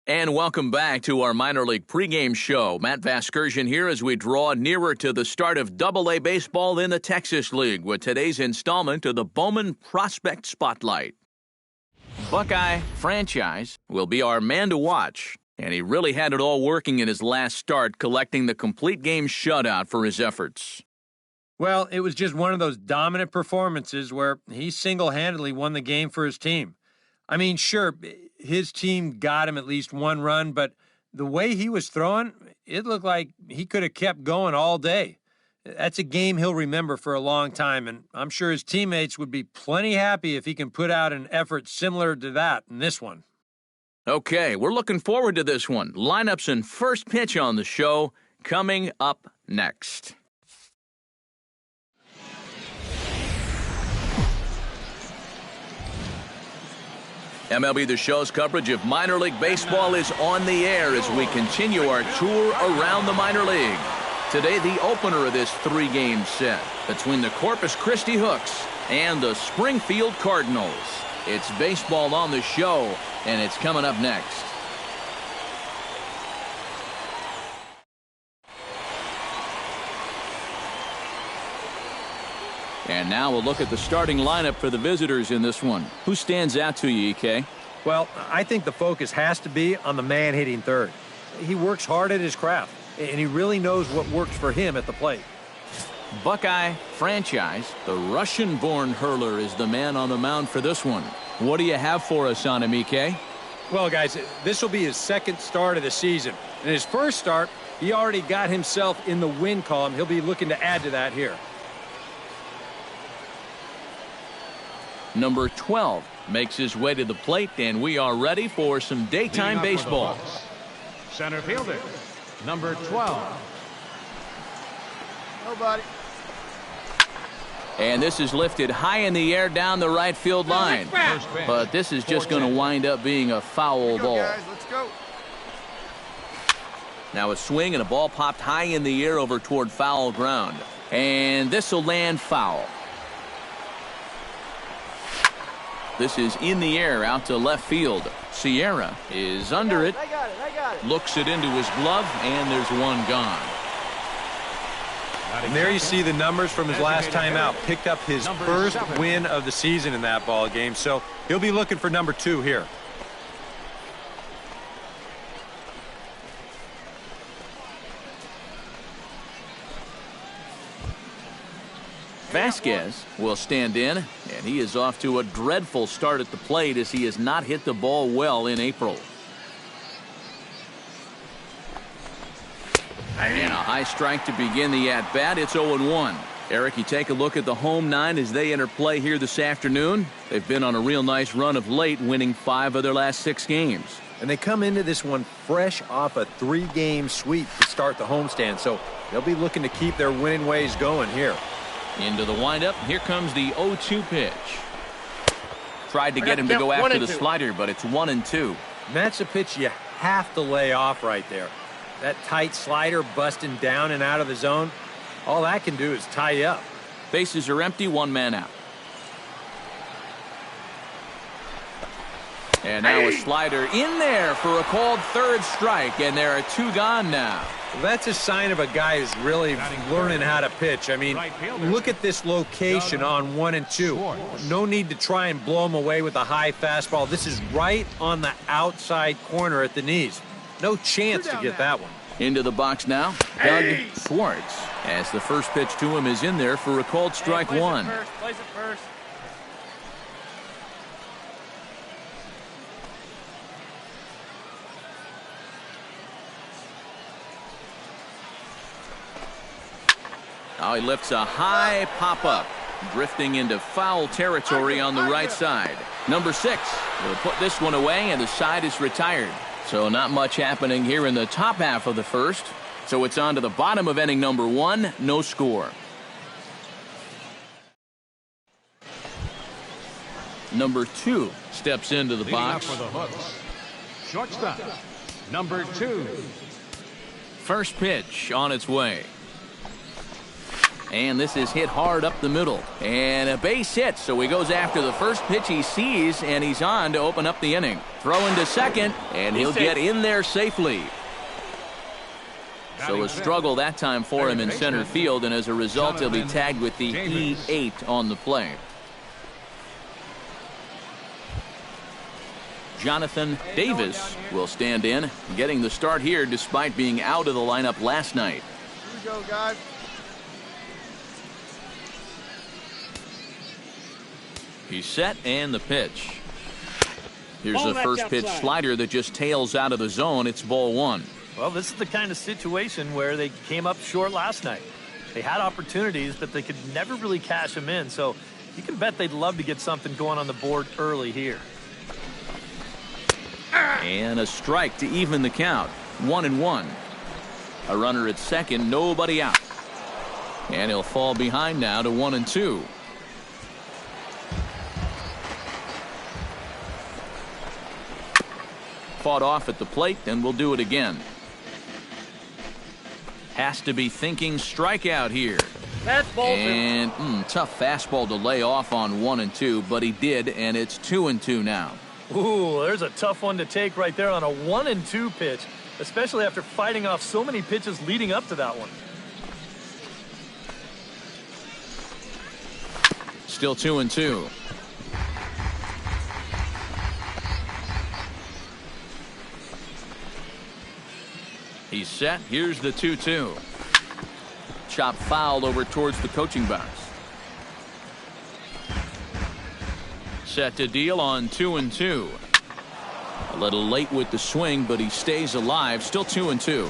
And welcome back to our minor league pregame show. Matt Vasgersian here as we draw nearer to the start of Double-A baseball in the Texas League with today's installment of the Bowman Prospect Spotlight. Buckeye Franchise will be our man to watch, and he really had it all working in his last start, collecting the complete game shutout for his efforts. Well, it was just one of those dominant performances where he single-handedly won the game for his team. I mean, sure, his team got him at least one run, but the way he was throwing, it looked like he could have kept going all day. That's a game he'll remember for a long time, and I'm sure his teammates would be plenty happy if he can put out an effort similar to that in this one. Okay, we're looking forward to this one. Lineups and first pitch on the show coming up next. MLB The Show's coverage of minor league baseball is on the air as we continue our tour around the minor league. Today, the opener of this three-game set between the Corpus Christi Hooks and the Springfield Cardinals. It's baseball on the show, and it's coming up next. And now we'll look at the starting lineup for the visitors in this one. Who stands out to you, EK? Well, I think the focus has to be on the man hitting third. He works hard at his craft, and he really knows what works for him at the plate. Buckeye Franchise, the Russian-born hurler, is the man on the mound for this one. What do you have for us on him, EK? Well, guys, this will be his second start of the season. In his first start, he already got himself in the win column. He'll be looking to add to that here. Number 12 makes his way to the plate, and we are ready for some daytime baseball. Center fielder, number 12. Nobody. And this is lifted high in the air down the right field line. But this is just going to wind up being a foul ball. Guys, let's go. Now a swing and a ball popped high in the air over toward foul ground. And this will land foul. This is in the air out to left field. Sierra is under it. I got it. Looks it into his glove, and there's one gone. And there you see the numbers from his last time out. Picked up his first win of the season in that ball game, so he'll be looking for number 2 here. Vasquez will stand in, and he is off to a dreadful start at the plate as he has not hit the ball well in April. And a high strike to begin the at-bat. It's 0-1. Eric, you take a look at the home 9 as they enter play here this afternoon. They've been on a real nice run of late, winning 5 of their last 6 games. And they come into this one fresh off a 3-game sweep to start the homestand, so they'll be looking to keep their winning ways going here. Into the windup. Here comes the 0-2 pitch. Tried to get him to go after the slider, but it's 1-2. And that's a pitch you have to lay off right there. That tight slider busting down and out of the zone, all that can do is tie you up. Bases are empty, 1 man out. And now a slider in there for a called third strike, and there are 2 gone now. Well, that's a sign of a guy who's really learning how to pitch. I mean, look at this location on 1 and 2. No need to try and blow him away with a high fastball. This is right on the outside corner at the knees. No chance to get that one. Into the box now, Doug Schwartz, as the first pitch to him is in there for a called strike 1. Place it first. Now he lifts a high pop-up, drifting into foul territory on the right side. Number 6 will put this one away, and the side is retired. So not much happening here in the top half of the first. So it's on to the bottom of inning number 1, no score. Number 2 steps into the box. For the Hooks, shortstop, number 2. First pitch on its way. And this is hit hard up the middle. And a base hit, so he goes after the first pitch he sees, and he's on to open up the inning. Throw into second, and he'll get in there safely. So a struggle that time for him in center field, and as a result, he'll be tagged with the E8 on the play. Jonathan Davis will stand in, getting the start here despite being out of the lineup last night. Here we go, guys. He's set, and the pitch. Here's the first pitch slider that just tails out of the zone. It's ball one. Well, this is the kind of situation where they came up short last night. They had opportunities, but they could never really cash them in. So you can bet they'd love to get something going on the board early here. And a strike to even the count. 1-1. A runner at second, nobody out. And he'll fall behind now to 1-2. Fought off at the plate, and we'll do it again. Has to be thinking strikeout here. And tough fastball to lay off on 1-2, but he did, and it's 2-2 now. Ooh, there's a tough one to take right there on a 1-2 pitch, especially after fighting off so many pitches leading up to that one. Still 2-2. He's set. Here's the 2-2. Chop foul over towards the coaching box. Set to deal on 2-2. A little late with the swing, but he stays alive. Still 2-2.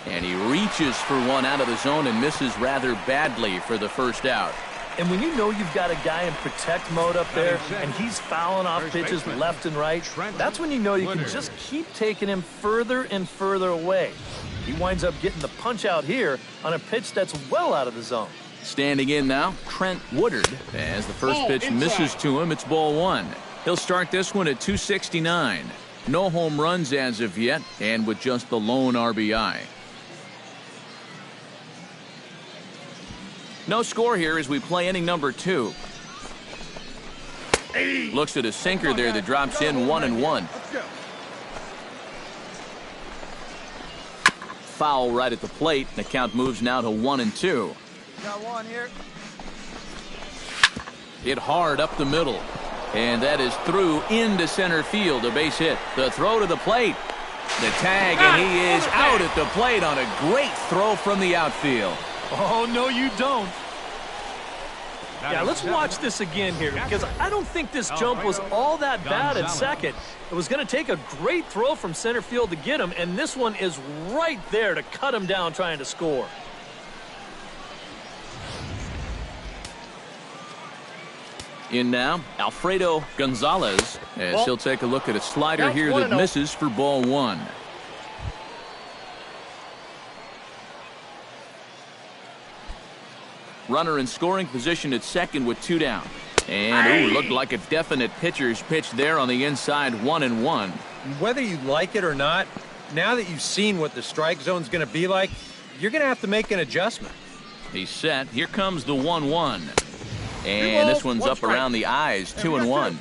And he reaches for one out of the zone and misses rather badly for the first out. And when you know you've got a guy in protect mode up there and he's fouling off pitches left and right, that's when you know you can just keep taking him further and further away. He winds up getting the punch out here on a pitch that's well out of the zone. Standing in now, Trent Woodard. As the first pitch misses to him, it's ball one. He'll start this one at 269. No home runs as of yet, and with just the lone RBI. No score here as we play inning number 2. Looks at a sinker there that drops in 1-1. Foul right at the plate. The count moves now to 1-2. Got one here. Hit hard up the middle. And that is through into center field. A base hit. The throw to the plate. The tag, and he is out at the plate on a great throw from the outfield. Oh, no, you don't. Yeah, let's watch this again here, because I don't think this jump was all that bad at second. It was going to take a great throw from center field to get him, and this one is right there to cut him down trying to score. In now, Alfredo Gonzalez, as he'll take a look at a slider here that misses for ball one. Runner in scoring position at second with 2 down. And looked like a definite pitcher's pitch there on the inside, 1-1. Whether you like it or not, now that you've seen what the strike zone's going to be like, you're going to have to make an adjustment. He's set. Here comes the 1-1. And this one's up around the eyes, 2-1.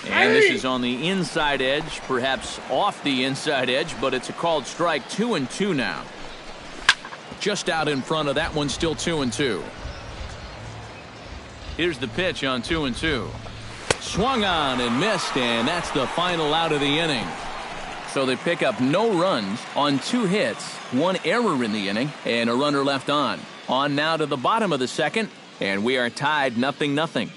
And this is on the inside edge, perhaps off the inside edge, but it's a called strike, 2-2 now. Just out in front of that one, still 2-2. Here's the pitch on 2-2. Swung on and missed, and that's the final out of the inning. So they pick up no runs on 2 hits, 1 error in the inning, and a runner left on. On now to the bottom of the second, and we are tied 0-0.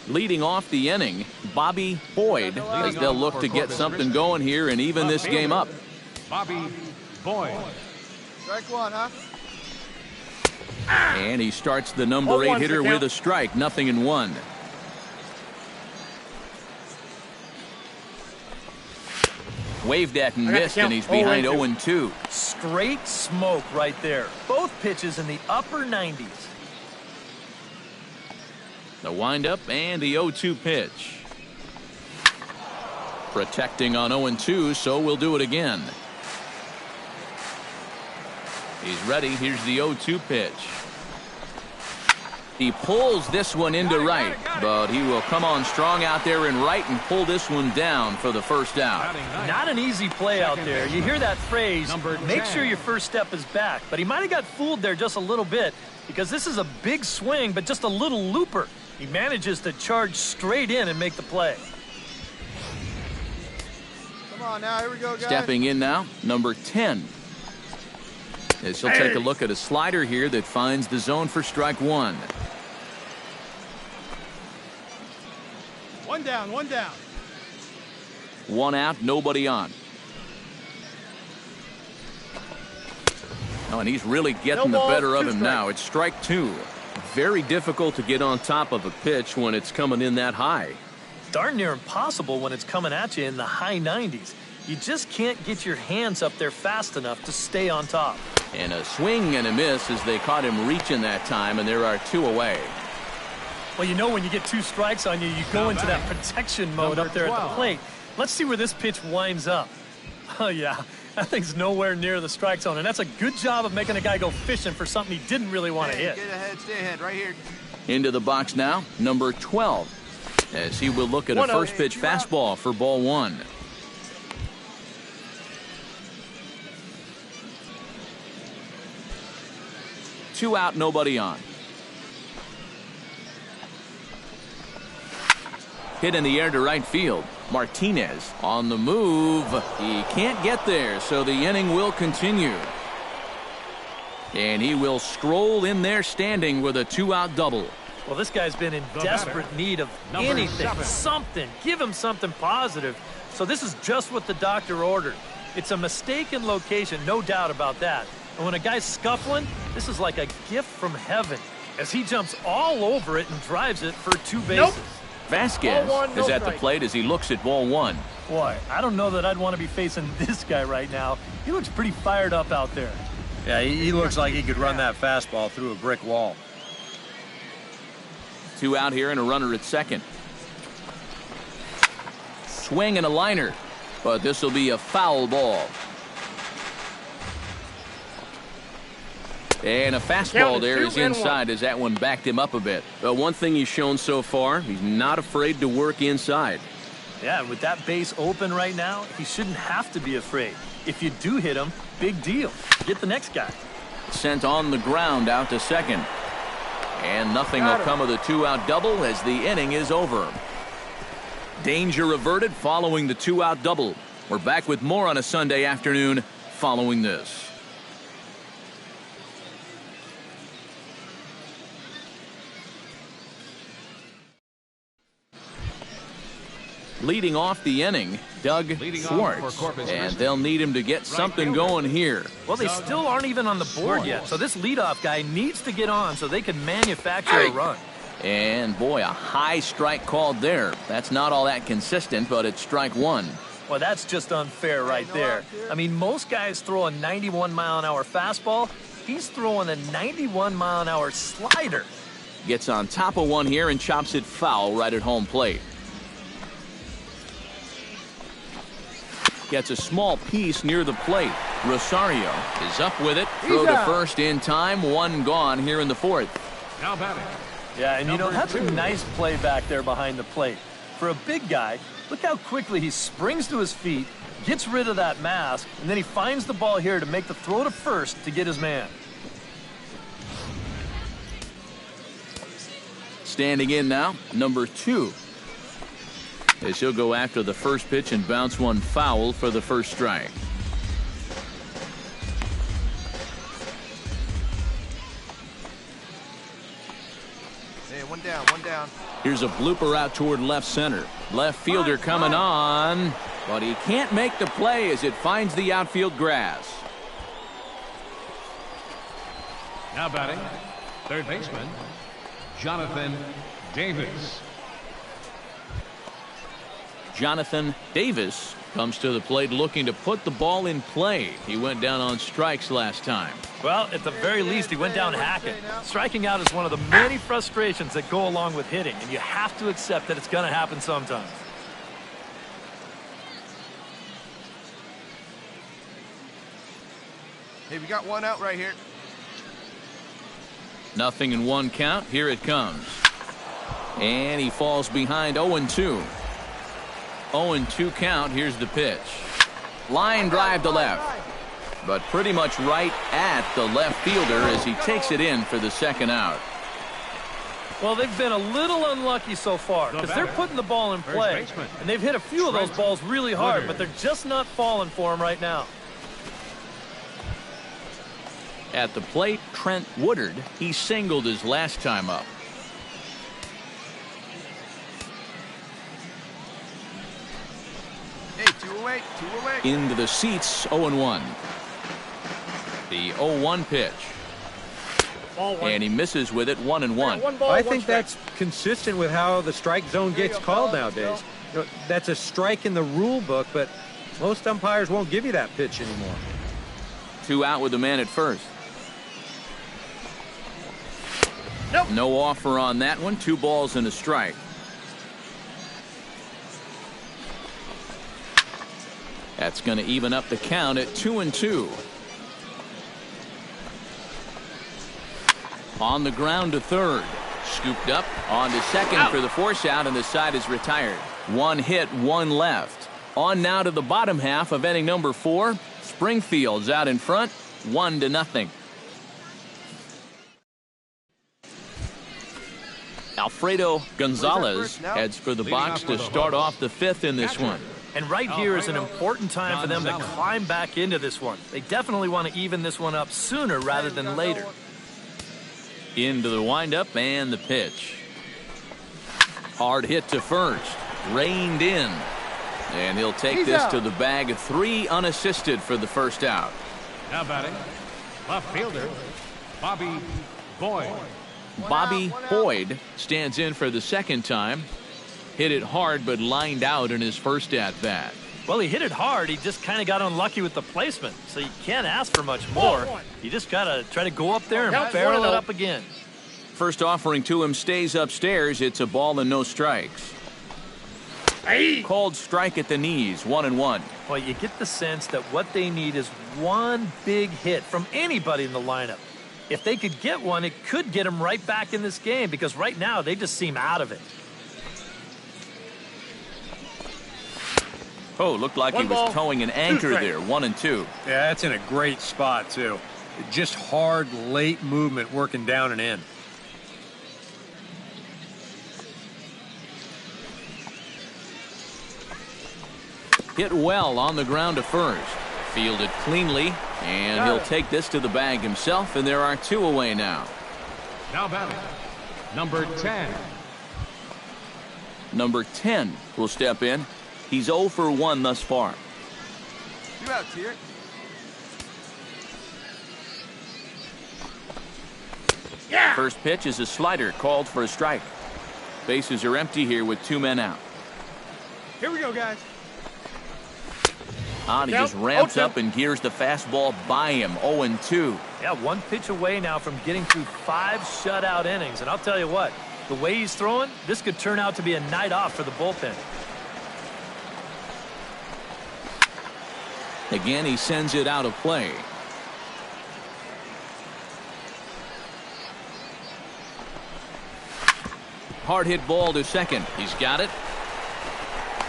Leading off the inning, Bobby Boyd, as they'll look to get something going here and even this game up. Bobby Boyd. Strike one, huh? And he starts the number 8 hitter with a strike, 0-1. Waved at and missed, and he's behind 0-2. Straight smoke right there. Both pitches in the upper 90s. The windup and the 0-2 pitch. Protecting on 0-2, so we'll do it again. He's ready. Here's the 0-2 pitch. He pulls this one into right, but he will come on strong out there in right and pull this one down for the first out. Not an easy play out there. You hear that phrase, make sure your first step is back. But he might have got fooled there just a little bit because this is a big swing, but just a little looper. He manages to charge straight in and make the play. Come on now, here we go, guys. Stepping in now, number 10. As he'll take a look at a slider here that finds the zone for strike one. One down, one down. One out, nobody on. Oh, and he's really getting the better of him now. It's strike two. Very difficult to get on top of a pitch when it's coming in that high. Darn near impossible when it's coming at you in the high 90s. You just can't get your hands up there fast enough to stay on top. And a swing and a miss as they caught him reaching that time, and there are two away. Well, you know when you get two strikes on you, you go into that protection mode up there at the plate. Let's see where this pitch winds up. Oh, yeah, that thing's nowhere near the strike zone, and that's a good job of making a guy go fishing for something he didn't really want to hit. Get ahead, stay ahead, right here. Into the box now, number 12, as he will look at a first pitch fastball for ball one. Two out, nobody on. Hit in the air to right field. Martinez on the move. He can't get there, so the inning will continue. And he will stroll in there standing with a two-out double. Well, this guy's been in desperate need of anything, something. Give him something positive. So this is just what the doctor ordered. It's a mistaken location, no doubt about that. And when a guy's scuffling, this is like a gift from heaven as he jumps all over it and drives it for two bases. Vasquez is at the plate as he looks at ball one. Boy, I don't know that I'd want to be facing this guy right now. He looks pretty fired up out there. Yeah, he looks like he could run that fastball through a brick wall. Two out here and a runner at second. Swing and a liner, but this will be a foul ball. And a fastball there is inside as that one backed him up a bit. But one thing he's shown so far, he's not afraid to work inside. Yeah, and with that base open right now, he shouldn't have to be afraid. If you do hit him, big deal. Get the next guy. Sent on the ground out to second. And nothing will come of the two-out double as the inning is over. Danger averted following the two-out double. We're back with more on a Sunday afternoon following this. Leading off the inning, Doug Schwartz, and they'll need him to get something going here. Well, they still aren't even on the board yet, so this leadoff guy needs to get on so they can manufacture a run. And, boy, a high strike called there. That's not all that consistent, but it's strike one. Well, that's just unfair right there. I mean, most guys throw a 91-mile-an-hour fastball. He's throwing a 91-mile-an-hour slider. Gets on top of one here and chops it foul right at home plate. Gets a small piece near the plate. Rosario is up with it. Throw to first in time. One gone here in the fourth. Now batting. Yeah, and you know, that's a nice play back there behind the plate. For a big guy, look how quickly he springs to his feet, gets rid of that mask, and then he finds the ball here to make the throw to first to get his man. Standing in now, number 2. As he'll go after the first pitch and bounce one foul for the first strike. Hey, one down, one down. Here's a blooper out toward left center. Left fielder coming on, but he can't make the play as it finds the outfield grass. Now batting, third baseman, Jonathan Davis. Jonathan Davis comes to the plate looking to put the ball in play. He went down on strikes last time. Well, at the very least, he went down hacking. Striking out is one of the many frustrations that go along with hitting, and you have to accept that it's going to happen sometimes. Hey, we got one out right here. 0-1 count. Here it comes. And he falls behind 0-2. 0-2 count. Here's the pitch. Line drive to left. But pretty much right at the left fielder as he takes it in for the second out. Well, they've been a little unlucky so far because they're putting the ball in play. And they've hit a few of those balls really hard, but they're just not falling for him right now. At the plate, Trent Woodard. He singled his last time up. Hey, two away. Into the seats, 0-1. The 0-1 pitch. And he misses with it, 1-1. I think that's consistent with how the strike zone gets called nowadays. You know, that's a strike in the rule book, but most umpires won't give you that pitch anymore. 2 out with the man at first. Nope. No offer on that one. 2 balls and a strike. That's going to even up the count at 2-2. On the ground to third. Scooped up on to second for the force out, and the side is retired. 1 hit, 1 left. On now to the bottom half of inning number 4. Springfield's out in front, 1-0. Alfredo Gonzalez heads for the box to start off the 5th in this one. And right here is an important time for them to climb back into this one. They definitely want to even this one up sooner rather than later. Into the windup and the pitch. Hard hit to first. Reined in. And he'll take this to the bag. 3 unassisted for the first out. Now batting, left fielder, Bobby Boyd. Bobby Boyd stands in for the second time. Hit it hard but lined out in his first at-bat. Well, he hit it hard. He just kind of got unlucky with the placement. So you can't ask for much more. You just got to try to go up there and barrel it up again. First offering to him stays upstairs. It's a ball and no strikes. Called strike at the knees, 1-1. Well, you get the sense that what they need is one big hit from anybody in the lineup. If they could get one, it could get them right back in this game because right now they just seem out of it. Oh, looked like he was towing an anchor there, 1-2. Yeah, that's in a great spot, too. Just hard, late movement working down and in. Hit well on the ground to first. Fielded cleanly, and he'll take this to the bag himself, and there are 2 away now. Now batting, number 10. Number 10 will step in. He's 0 for 1 thus far. 2 outs here. First pitch is a slider called for a strike. Bases are empty here with 2 men out. Here we go, guys. He just ramps up and gears the fastball by him, 0-2. Yeah, 1 pitch away now from getting through 5 shutout innings. And I'll tell you what, the way he's throwing, this could turn out to be a night off for the bullpen. Again, he sends it out of play. Hard hit ball to second. He's got it.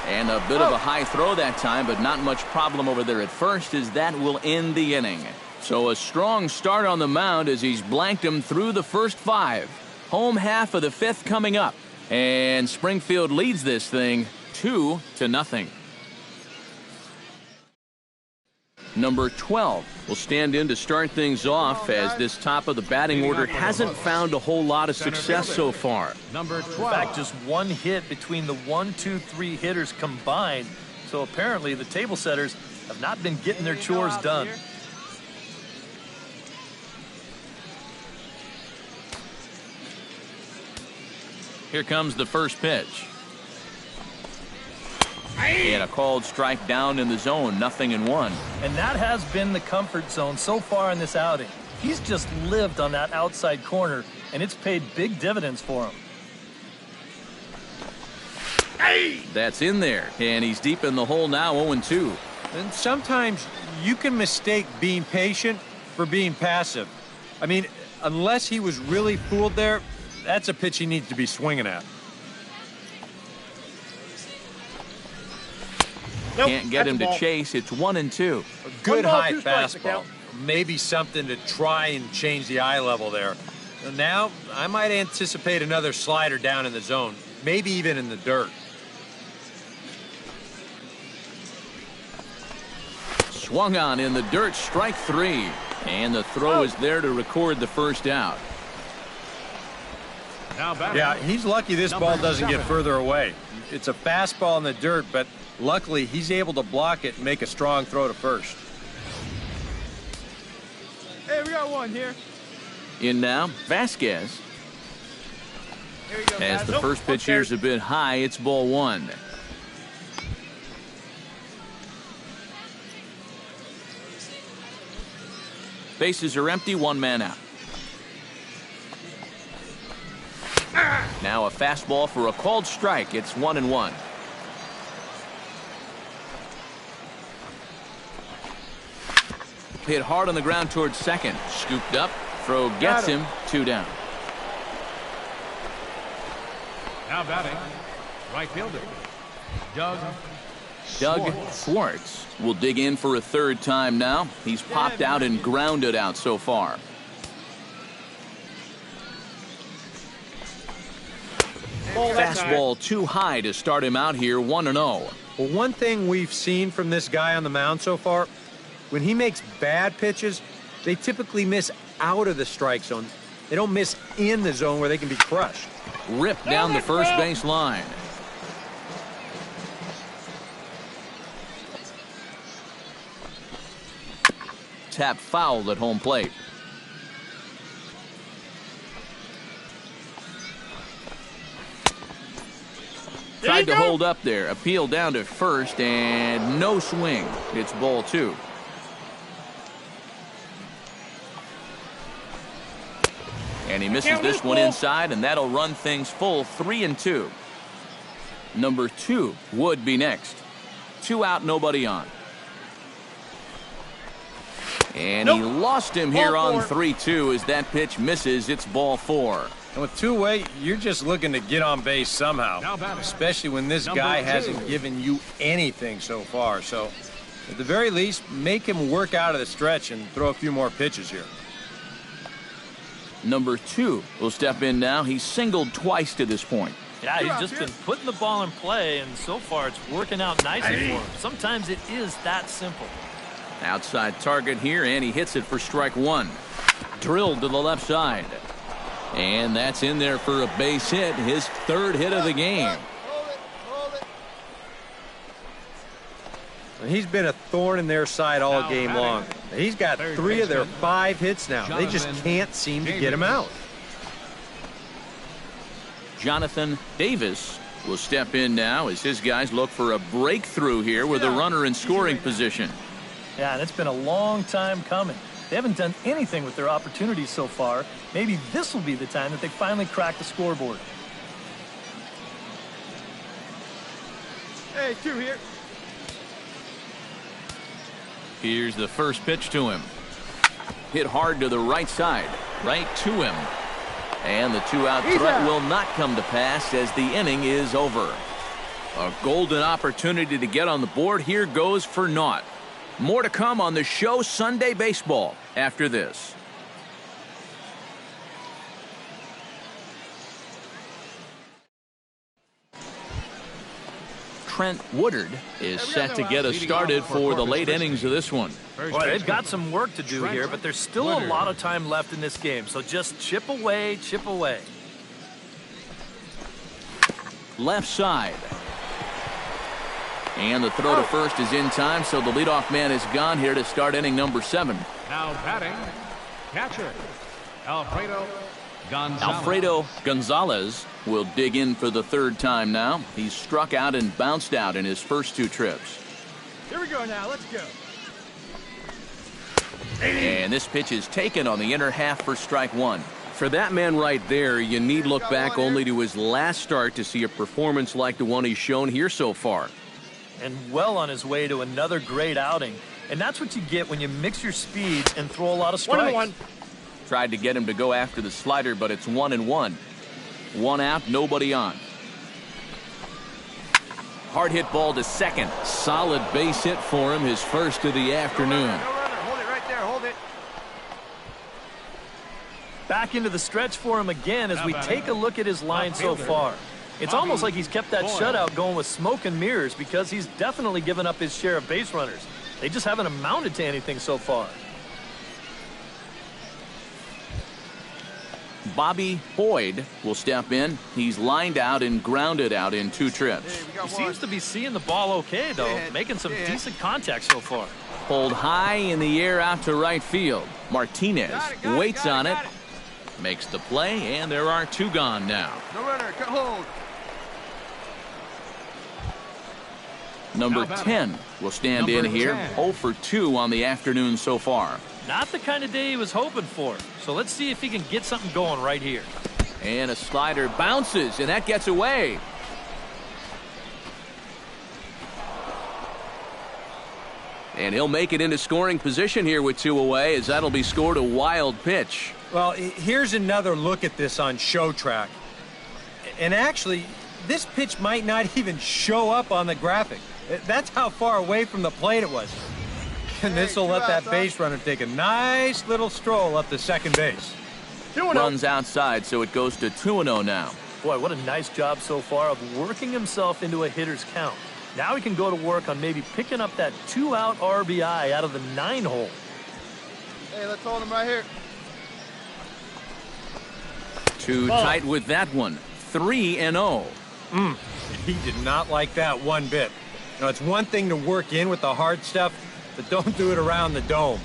And a bit of a high throw that time, but not much problem over there at first, as that will end the inning. So a strong start on the mound as he's blanked him through the first 5. Home half of the 5th coming up. And Springfield leads this thing 2-0. Number 12 will stand in to start things off as this top of the batting order hasn't found a whole lot of success so far. Number 12. In fact, just 1 hit between the 1, 2, 3 hitters combined. So apparently the table setters have not been getting their chores done. Here comes the first pitch. And a called strike down in the zone, 0-1. And that has been the comfort zone so far in this outing. He's just lived on that outside corner, and it's paid big dividends for him. That's in there, and he's deep in the hole now, 0-2. And sometimes you can mistake being patient for being passive. I mean, unless he was really fooled there, that's a pitch he needs to be swinging at. Can't get him to chase. It's 1-2. A good high fastball. Maybe something to try and change the eye level there. Now, I might anticipate another slider down in the zone, maybe even in the dirt. Swung on in the dirt, strike 3. And the throw is there to record the first out. Yeah, he's lucky this ball doesn't get further away. It's a fastball in the dirt, but luckily he's able to block it and make a strong throw to first. Hey, we got one here. In now, Vasquez. Here you go, As guys. the first pitch here's a bit high, it's ball 1. Bases are empty, 1 man out. Now a fastball for a called strike. It's 1-1. Hit hard on the ground towards second. Scooped up. Throw gets him. 2 down. Now batting, right fielder, Doug Schwartz will dig in for a third time now. He's popped out and grounded out so far. Fastball too high to start him out here, 1-0. Well, one thing we've seen from this guy on the mound so far, when he makes bad pitches, they typically miss out of the strike zone. They don't miss in the zone where they can be crushed. Ripped down the first base line. Tap foul at home plate. Tried to hold up there. Appeal down to first and no swing. It's ball 2. And he misses this one inside, and that'll run things full 3-2. Number 2 would be next. 2 out, nobody on. And he lost him here on 3-2 as that pitch misses. It's ball 4. And with 2 away, you're just looking to get on base somehow, especially when this guy hasn't given you anything so far. So, at the very least, make him work out of the stretch and throw a few more pitches here. Number 2 will step in now. He's singled twice to this point. Yeah, he's just been putting the ball in play, and so far it's working out nicely for him. Sometimes it is that simple. Outside target here, and he hits it for strike 1. Drilled to the left side. And that's in there for a base hit, his 3rd hit of the game. He's been a thorn in their side all game long. He's got 3 of their 5 hits now. They just can't seem to get him out. Jonathan Davis will step in now as his guys look for a breakthrough here with a runner in scoring position. Yeah, and it's been a long time coming. They haven't done anything with their opportunities so far. Maybe this will be the time that they finally crack the scoreboard. Hey, 2 here. Here's the first pitch to him. Hit hard to the right side, right to him. And the 2-out threat will not come to pass as the inning is over. A golden opportunity to get on the board here goes for naught. More to come on the show Sunday Baseball after this. Trent Woodard is set to get us started for the late innings of this one. Boy, they've got some work to do here, but there's still a lot of time left in this game. So just chip away, chip away. Left side. And the throw to first is in time, so the leadoff man is gone here to start inning number 7. Now batting, catcher, Alfredo Gonzalez will dig in for the 3rd time now. He's struck out and bounced out in his first 2 trips. Here we go now. Let's go. And this pitch is taken on the inner half for strike 1. For that man right there, you need look back only to his last start to see a performance like the one he's shown here so far. And well on his way to another great outing. And that's what you get when you mix your speeds and throw a lot of strikes. 1-1. Tried to get him to go after the slider, but it's 1-1. One out, nobody on. Hard hit ball to second. Solid base hit for him, his first of the afternoon. No runner. Hold it right there. Hold it. Back into the stretch for him again as we take a look at his line so far. It's almost like he's kept that shutout going with smoke and mirrors because he's definitely given up his share of base runners. They just haven't amounted to anything so far. Bobby Boyd will step in. He's lined out and grounded out in 2 trips. He seems to be seeing the ball okay, though, making some decent contact so far. Pulled high in the air out to right field. Martinez waits on it. Makes the play, and there are 2 gone now. No runner. Hold. Number 10 will stand in here. 0 for 2 on the afternoon so far. Not the kind of day he was hoping for. So let's see if he can get something going right here. And a slider bounces, and that gets away. And he'll make it into scoring position here with 2 away, as that'll be scored a wild pitch. Well, here's another look at this on show track. And actually, this pitch might not even show up on the graphic. That's how far away from the plate it was. And this will let that base runner take a nice little stroll up to second base. Runs outside, so it goes to 2-0 now. Boy, what a nice job so far of working himself into a hitter's count. Now he can go to work on maybe picking up that 2-out RBI out of the 9-hole. Hey, let's hold him right here. Too tight with that one. 3-0. He did not like that one bit. Now, it's one thing to work in with the hard stuff, but don't do it around the dome.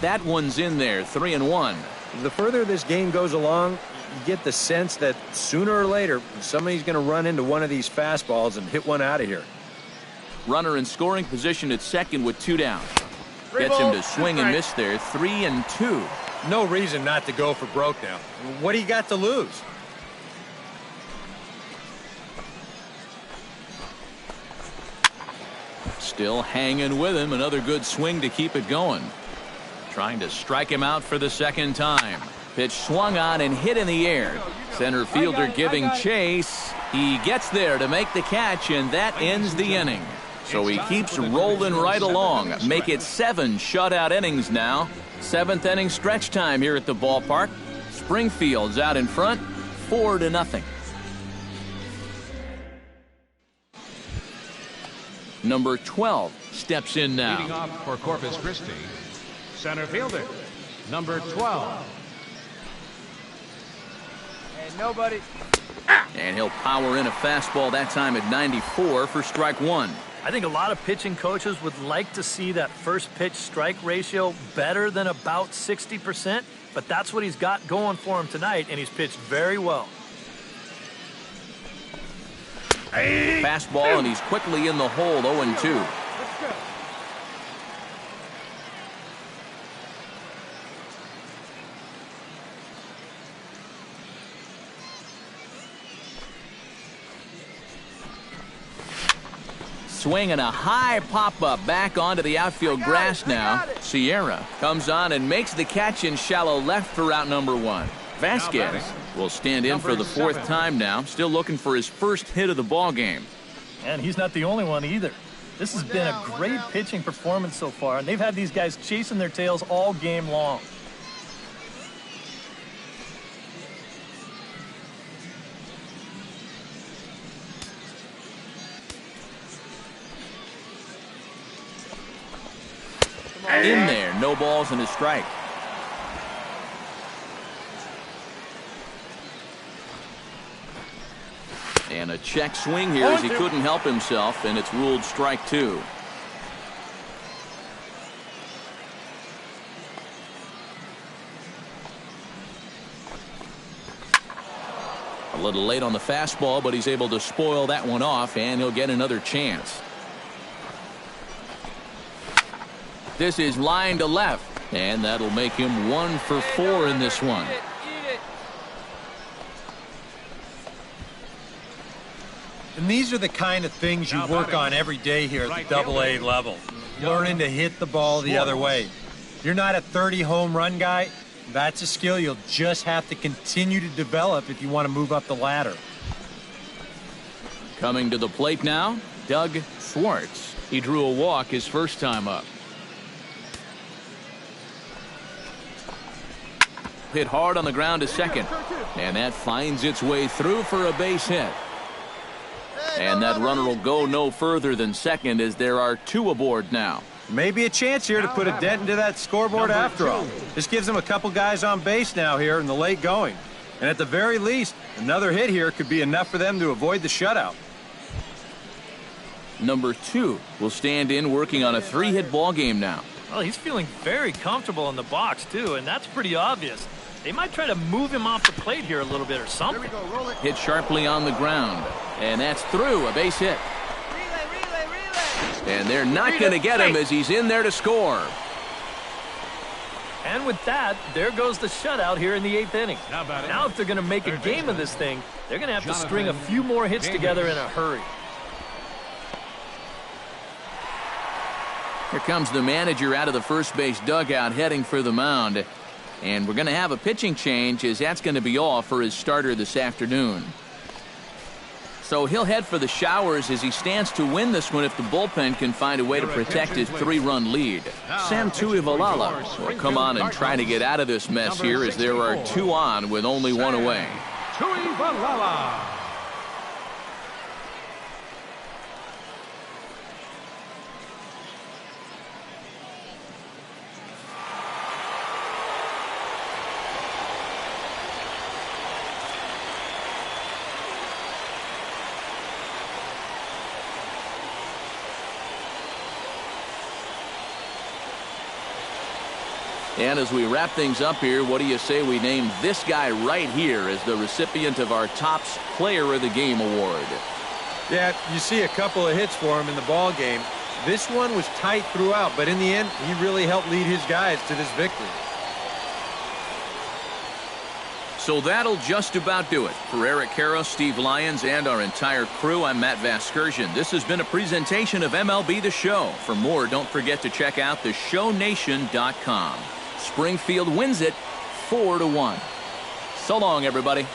That one's in there. 3-1. The further this game goes along, you get the sense that sooner or later, somebody's going to run into one of these fastballs and hit one out of here. Runner in scoring position at second with 2 down. Gets him to swing and miss there. 3-2. No reason not to go for broke now. What do you got to lose? Still hanging with him. Another good swing to keep it going. Trying to strike him out for the second time. Pitch swung on and hit in the air. Center fielder giving chase. He gets there to make the catch, and that ends the inning. So he keeps rolling right along. Make it 7 shutout innings now. 7th inning stretch time here at the ballpark. Springfield's out in front, 4-0. Number 12 steps in Leading now. off for Corpus Christi, center fielder, number 12. Hey, nobody. And he'll power in a fastball that time at 94 for strike 1. I think a lot of pitching coaches would like to see that first pitch strike ratio better than about 60%, but that's what he's got going for him tonight, and he's pitched very well. Fastball, and he's quickly in the hole. 0-2. Let's go. Swing and a high pop-up back onto the outfield grass now. Sierra comes on and makes the catch in shallow left for out number 1. Vasquez will stand in for the 4th time now, still looking for his first hit of the ball game. And he's not the only one either. This has been a great pitching performance so far, and they've had these guys chasing their tails all game long. In there, no balls and a strike. And a check swing here as he couldn't help himself, and it's ruled strike 2. A little late on the fastball, but he's able to spoil that one off, and he'll get another chance. This is line to left, and that'll make him 1 for 4 in this one. And these are the kind of things you work on every day here at the AA level. Learning to hit the ball the other way. You're not a 30 home run guy. That's a skill you'll just have to continue to develop if you want to move up the ladder. Coming to the plate now, Doug Schwartz. He drew a walk his first time up. Hit hard on the ground to second. And that finds its way through for a base hit. And that runner will go no further than second as there are 2 aboard now. Maybe a chance here to put a dent into that scoreboard after all. This gives them a couple guys on base now here in the late going. And at the very least, another hit here could be enough for them to avoid the shutout. Number 2 will stand in working on a 3-hit ball game now. Well, he's feeling very comfortable in the box, too, and that's pretty obvious. They might try to move him off the plate here a little bit or something. Here we go, roll it. Hit sharply on the ground. And that's through, a base hit. Relay. And they're not going to get him as he's in there to score. And with that, there goes the shutout here in the 8th inning. Now if they're going to make a game of this thing, they're going to have to string a few more hits together in a hurry. Here comes the manager out of the first base dugout heading for the mound. And we're going to have a pitching change as that's going to be all for his starter this afternoon. So he'll head for the showers as he stands to win this one if the bullpen can find a way to protect his 3-run lead. Sam Tuivalala will come on and try to get out of this mess here as there are 2 on with only 1 away. Tuivalala. And as we wrap things up here, what do you say we name this guy right here as the recipient of our Topps Player of the Game award? Yeah, you see a couple of hits for him in the ball game. This one was tight throughout, but in the end, he really helped lead his guys to this victory. So that'll just about do it. For Eric Karros, Steve Lyons, and our entire crew, I'm Matt Vasgersian. This has been a presentation of MLB The Show. For more, don't forget to check out theshownation.com. Springfield wins it 4-1. So long, everybody.